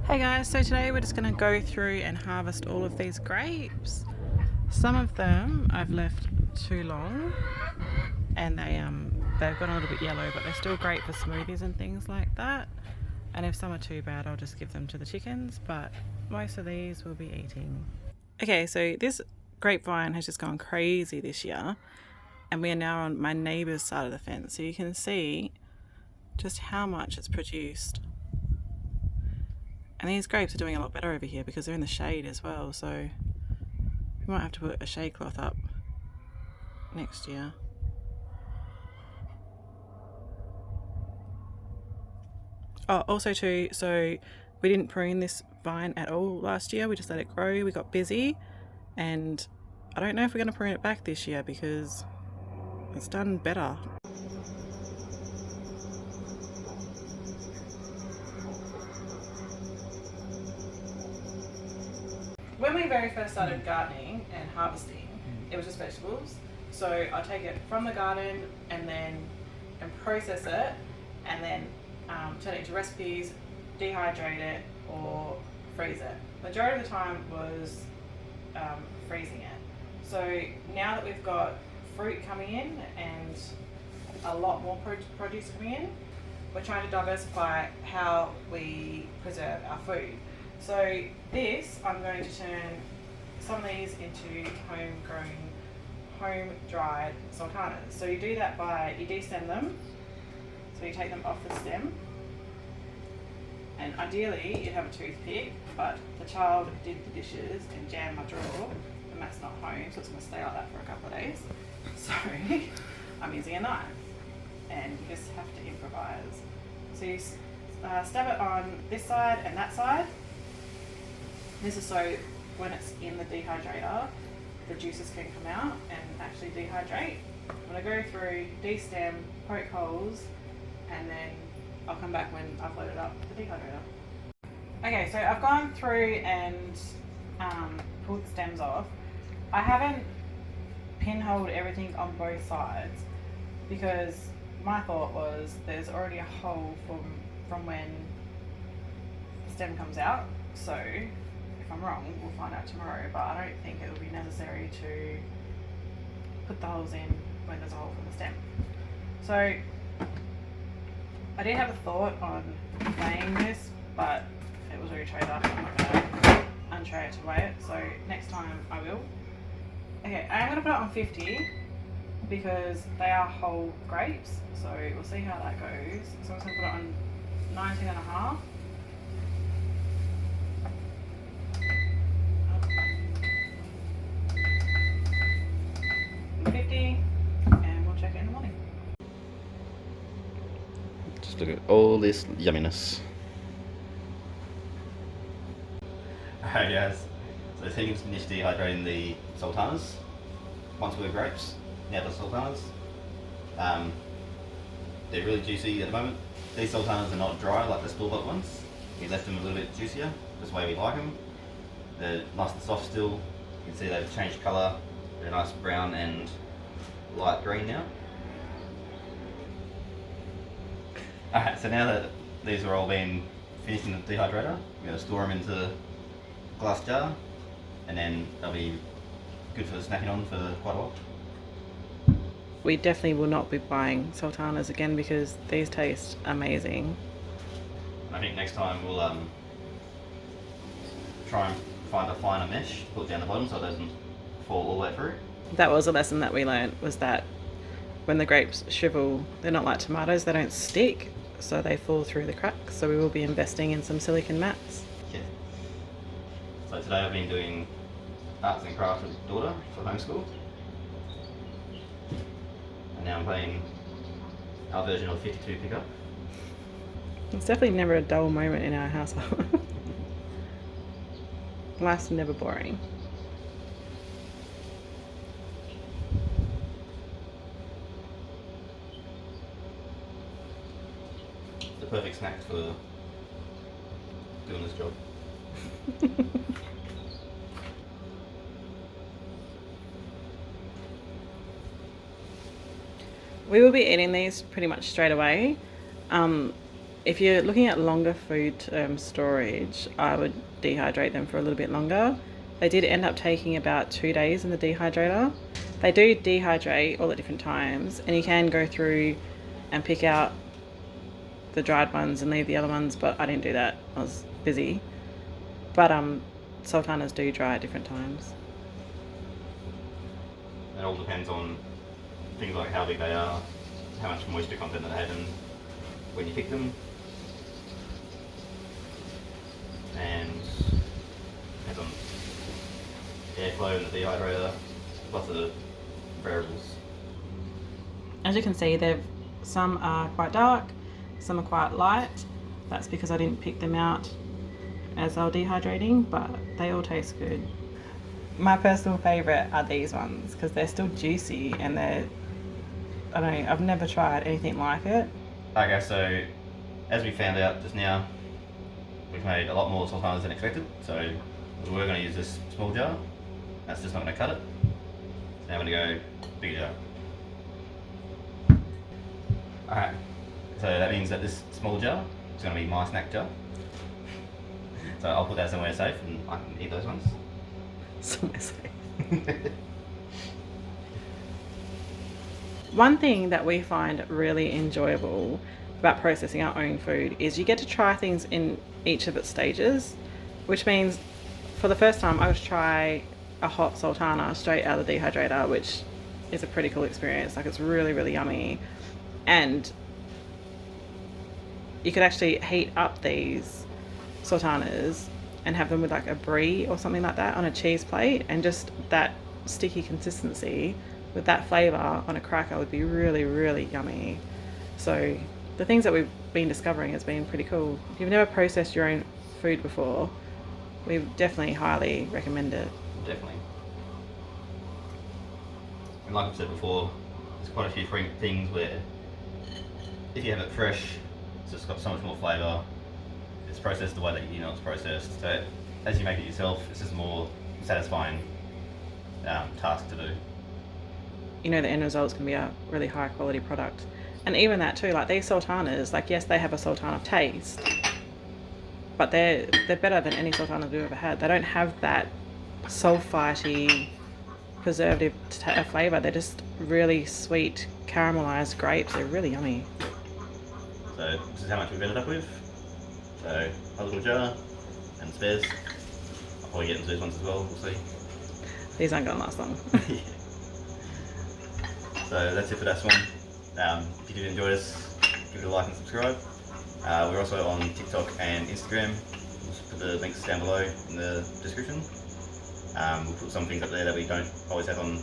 Hey guys, so today we're just going to go through and harvest all of these grapes. Some of them I've left too long and they've gone a little bit yellow, but they're still great for smoothies and things like that. And if some are too bad, I'll just give them to the chickens, but most of these we'll be eating. Okay, so this grapevine has just gone crazy this year, and we are now on my neighbour's side of the fence, so you can see just how much it's produced. And these grapes are doing a lot better over here because they're in the shade as well, so we might have to put a shade cloth up next year. Oh, also too, so we didn't prune this vine at all last year. We just let it grow. We got busy, and I don't know if we're going to prune it back this year because it's done better. When we very first started gardening and harvesting, it was just vegetables. So I take it from the garden and process it, and then turn it into recipes, dehydrate it, or freeze it. Majority of the time was freezing it. So now that we've got fruit coming in and a lot more produce coming in, we're trying to diversify how we preserve our food. So this, I'm going to turn some of these into homegrown, home-dried sultanas. So you do that by, you destem them, so you take them off the stem, and ideally you'd have a toothpick, but the child did the dishes and jammed my drawer, and that's not home, so it's going to stay like that for a couple of days. So I'm using a knife, and you just have to improvise. So you stab it on this side and that side. This is so when it's in the dehydrator, the juices can come out and actually dehydrate. I'm going to go through, destem, poke holes, and then I'll come back when I've loaded up the dehydrator. Okay, so I've gone through and pulled the stems off. I haven't pinholed everything on both sides because my thought was there's already a hole from when the stem comes out. So if I'm wrong, we'll find out tomorrow, but I don't think it will be necessary to put the holes in when there's a hole from the stem. So I did have a thought on weighing this, but it was already trayed up. I'm not going to untray it to weigh it, so next time I will. Okay, I'm going to put it on 50 because they are whole grapes, so we'll see how that goes. So I'm just going to put it on 19 and a half. And we'll check it in the morning. Just look at all this yumminess. Alright guys, so the team's finished dehydrating the sultanas, once we were grapes, now the sultanas. They're really juicy at the moment. These sultanas are not dry like the store-bought ones. We left them a little bit juicier, just the way we like them. They're nice and soft still. You can see they've changed colour. They're nice brown and light green now. Alright, so now that these are all being finished in the dehydrator, we're going to store them into a glass jar, and then they'll be good for snacking on for quite a while. We definitely will not be buying sultanas again because these taste amazing. I think next time we'll try and find a finer mesh, put it down the bottom so it doesn't fall all the way through. That was a lesson that we learned, was that when the grapes shrivel, they're not like tomatoes, they don't stick, so they fall through the cracks. So we will be investing in some silicone mats. Yeah. So today I've been doing arts and crafts with daughter for homeschool. And now I'm playing our version of 52 pickup. It's definitely never a dull moment in our household. Life's never boring. It's the perfect snack for doing this job. We will be eating these pretty much straight away. If you're looking at longer food storage, I would dehydrate them for a little bit longer. They did end up taking about 2 days in the dehydrator. They do dehydrate all at different times, and you can go through and pick out the dried ones and leave the other ones, but I didn't do that. I was busy. But sultanas do dry at different times. It all depends on things like how big they are, how much moisture content they had, and when you pick them, and depends on airflow in the dehydrator. Lots of variables. As you can see, some are quite dark, some are quite light. That's because I didn't pick them out as they were dehydrating, but they all taste good. My personal favourite are these ones because they're still juicy and I've never tried anything like it. Okay, so as we found out just now, we've made a lot more sultanas than expected. So we were going to use this small jar. That's just not going to cut it. So now I'm going to go bigger jar. Alright, so that means that this small jar is going to be my snack jar. So I'll put that somewhere safe and I can eat those ones. Somewhere safe. One thing that we find really enjoyable about processing our own food is you get to try things in each of its stages, which means for the first time I would try a hot sultana straight out of the dehydrator, which is a pretty cool experience. Like, it's really, really yummy. And you could actually heat up these sultanas and have them with like a brie or something like that on a cheese plate, and just that sticky consistency with that flavour on a cracker would be really, really yummy. So the things that we've been discovering has been pretty cool. If you've never processed your own food before, we definitely highly recommend it. Definitely. And like I've said before, there's quite a few things where if you have it fresh, it's just got so much more flavour. It's processed the way that you know it's processed. So as you make it yourself, it's just more satisfying task to do. You know the end result's going to be a really high quality product. And even that too, like these sultanas, like yes, they have a sultana taste, but they're better than any sultanas we've ever had. They don't have that sulfitey preservative flavour. They're just really sweet caramelised grapes. They're really yummy. So this is how much we've ended up with. So a little jar and spares. I'll probably get into these ones as well, we'll see. These aren't going to last long. Yeah. So that's it for this one. If you did enjoy this, give it a like and subscribe. We're also on TikTok and Instagram. We'll put the links down below in the description. We'll put some things up there that we don't always have on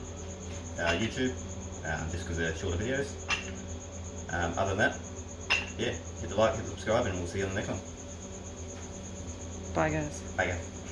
YouTube, just because they're shorter videos. Other than that, yeah, hit the like, hit the subscribe, and we'll see you on the next one. Bye guys. Bye guys.